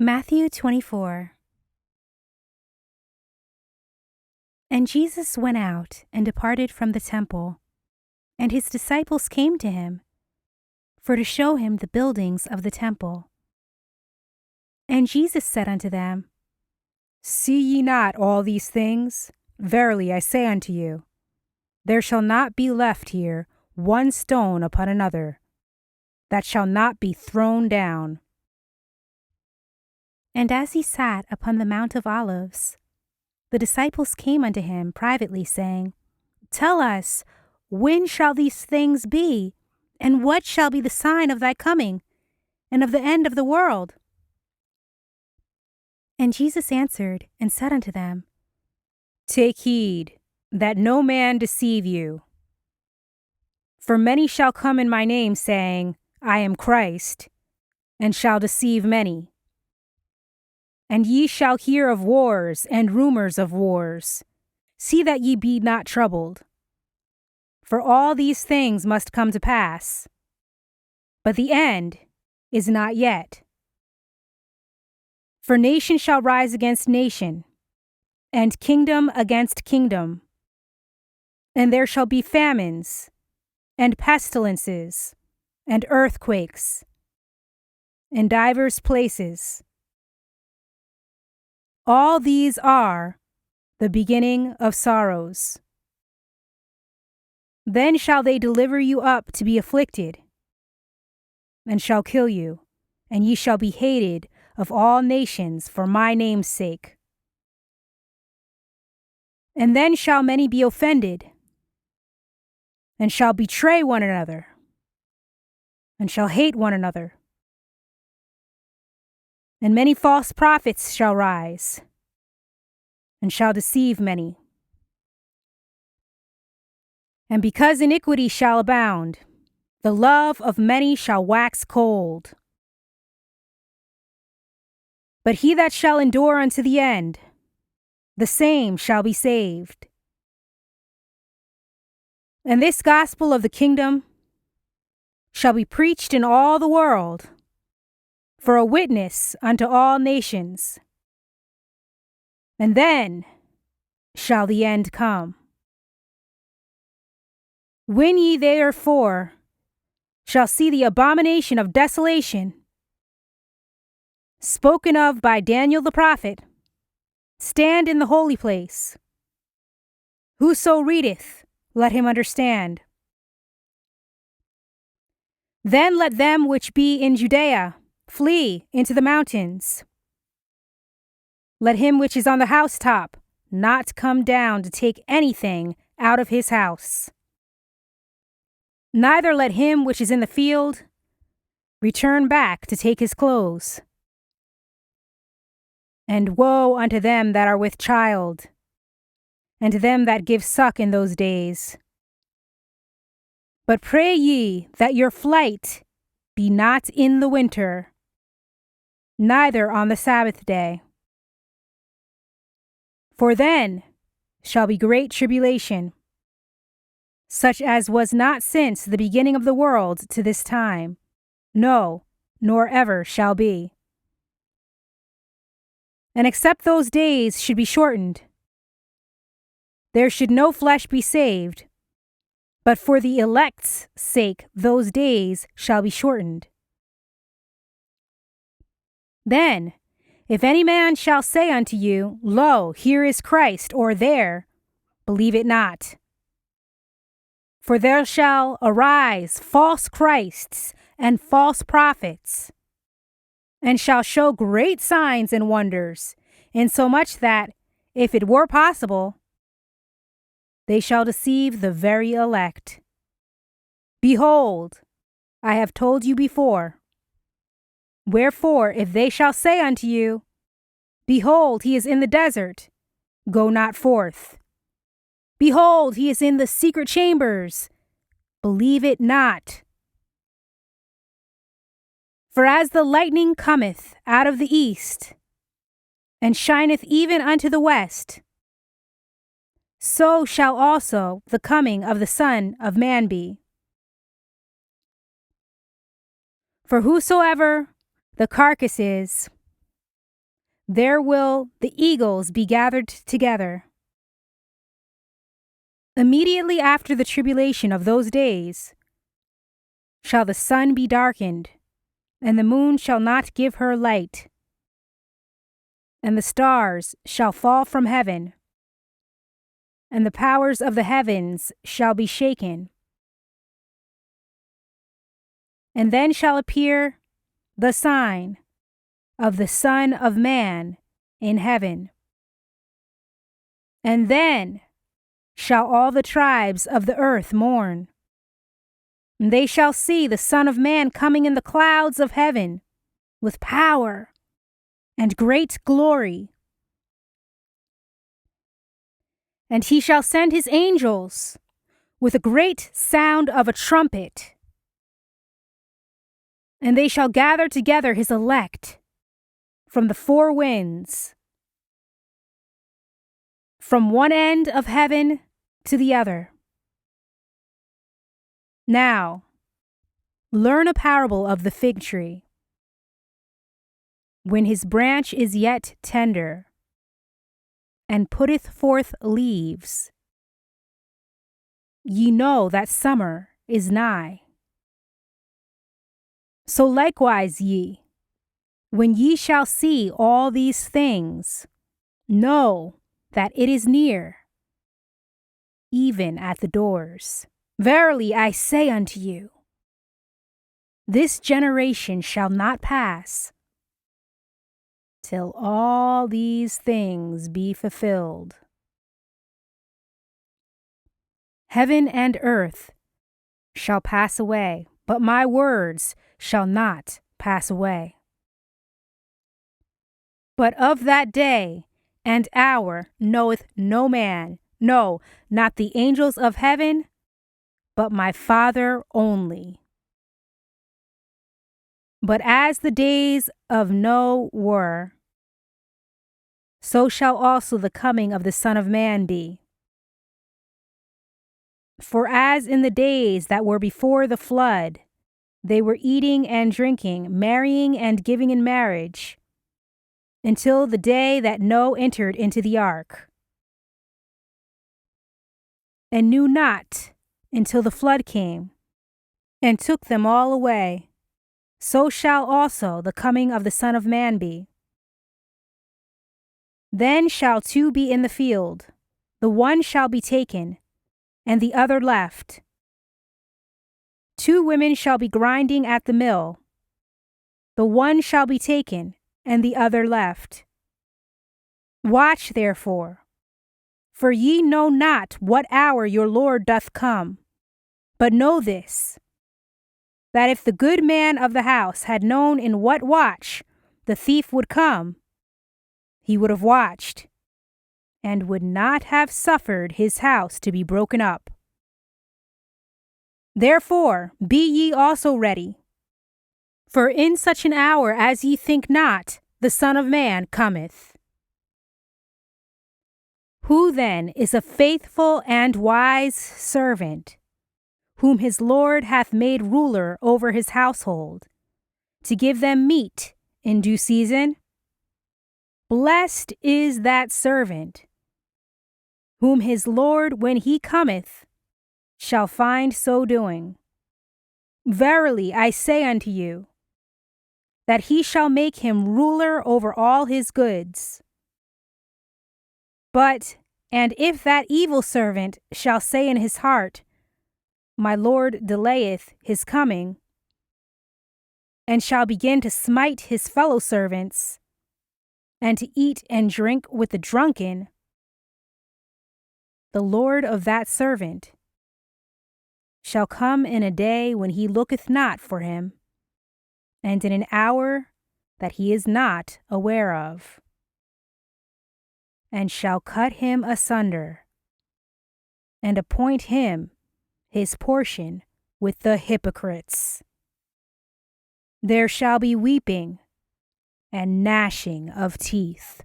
Matthew 24. And Jesus went out and departed from the temple, and his disciples came to him, for to show him the buildings of the temple. And Jesus said unto them, See ye not all these things? Verily I say unto you, there shall not be left here one stone upon another, that shall not be thrown down. And as he sat upon the Mount of Olives, the disciples came unto him privately, saying, Tell us, when shall these things be? And what shall be the sign of thy coming, and of the end of the world? And Jesus answered and said unto them, Take heed that no man deceive you. For many shall come in my name, saying, I am Christ, and shall deceive many. And ye shall hear of wars and rumours of wars. See that ye be not troubled. For all these things must come to pass, but the end is not yet. For nation shall rise against nation, and kingdom against kingdom. And there shall be famines, and pestilences, and earthquakes, in divers places. All these are the beginning of sorrows. Then shall they deliver you up to be afflicted, and shall kill you, and ye shall be hated of all nations for my name's sake. And then shall many be offended, and shall betray one another, and shall hate one another. And many false prophets shall rise, and shall deceive many. And because iniquity shall abound, the love of many shall wax cold. But he that shall endure unto the end, the same shall be saved. And this gospel of the kingdom shall be preached in all the world, for a witness unto all nations. And then shall the end come. When ye therefore shall see the abomination of desolation, spoken of by Daniel the prophet, stand in the holy place. Whoso readeth, let him understand. Then let them which be in Judea flee into the mountains. Let him which is on the housetop not come down to take anything out of his house. Neither let him which is in the field return back to take his clothes. And woe unto them that are with child, and to them that give suck in those days. But pray ye that your flight be not in the winter, neither on the Sabbath day. For then shall be great tribulation, such as was not since the beginning of the world to this time, no, nor ever shall be. And except those days should be shortened, there should no flesh be saved, but for the elect's sake those days shall be shortened. Then, if any man shall say unto you, Lo, here is Christ, or there, believe it not. For there shall arise false Christs and false prophets, and shall show great signs and wonders, insomuch that, if it were possible, they shall deceive the very elect. Behold, I have told you before. Wherefore, if they shall say unto you, Behold, he is in the desert, go not forth. Behold, he is in the secret chambers, believe it not. For as the lightning cometh out of the east, and shineth even unto the west, so shall also the coming of the Son of Man be. For whosoever the carcass is, There will the eagles be gathered together. Immediately after the tribulation of those days shall the sun be darkened, and the moon shall not give her light, and the stars shall fall from heaven, and the powers of the heavens shall be shaken. And then shall appear the sign of the Son of Man in heaven. And then shall all the tribes of the earth mourn. And they shall see the Son of Man coming in the clouds of heaven with power and great glory. And he shall send his angels with a great sound of a trumpet, and they shall gather together his elect from the four winds, from one end of heaven to the other. Now, learn a parable of the fig tree. When his branch is yet tender, and putteth forth leaves, ye know that summer is nigh. So likewise ye, when ye shall see all these things, know that it is near, even at the doors. Verily I say unto you, this generation shall not pass till all these things be fulfilled. Heaven and earth shall pass away, but my words shall not pass away. But of that day and hour knoweth no man, no, not the angels of heaven, but my Father only. But as the days of Noah were, so shall also the coming of the Son of Man be. For as in the days that were before the flood, they were eating and drinking, marrying and giving in marriage, until the day that Noah entered into the ark, and knew not until the flood came, and took them all away. So shall also the coming of the Son of Man be. Then shall two be in the field, the one shall be taken, and the other left. Two women shall be grinding at the mill, the one shall be taken, and the other left. Watch therefore, for ye know not what hour your Lord doth come. But know this, that if the good man of the house had known in what watch the thief would come, he would have watched, and would not have suffered his house to be broken up. Therefore be ye also ready, for in such an hour as ye think not, the Son of Man cometh. Who then is a faithful and wise servant, whom his Lord hath made ruler over his household, to give them meat in due season? Blessed is that servant, whom his Lord, when he cometh, shall find so doing. Verily I say unto you, that he shall make him ruler over all his goods. And if that evil servant shall say in his heart, my Lord delayeth his coming, and shall begin to smite his fellow servants, and to eat and drink with the drunken, the Lord of that servant shall come in a day when he looketh not for him, and in an hour that he is not aware of, and shall cut him asunder, and appoint him his portion with the hypocrites. There shall be weeping and gnashing of teeth.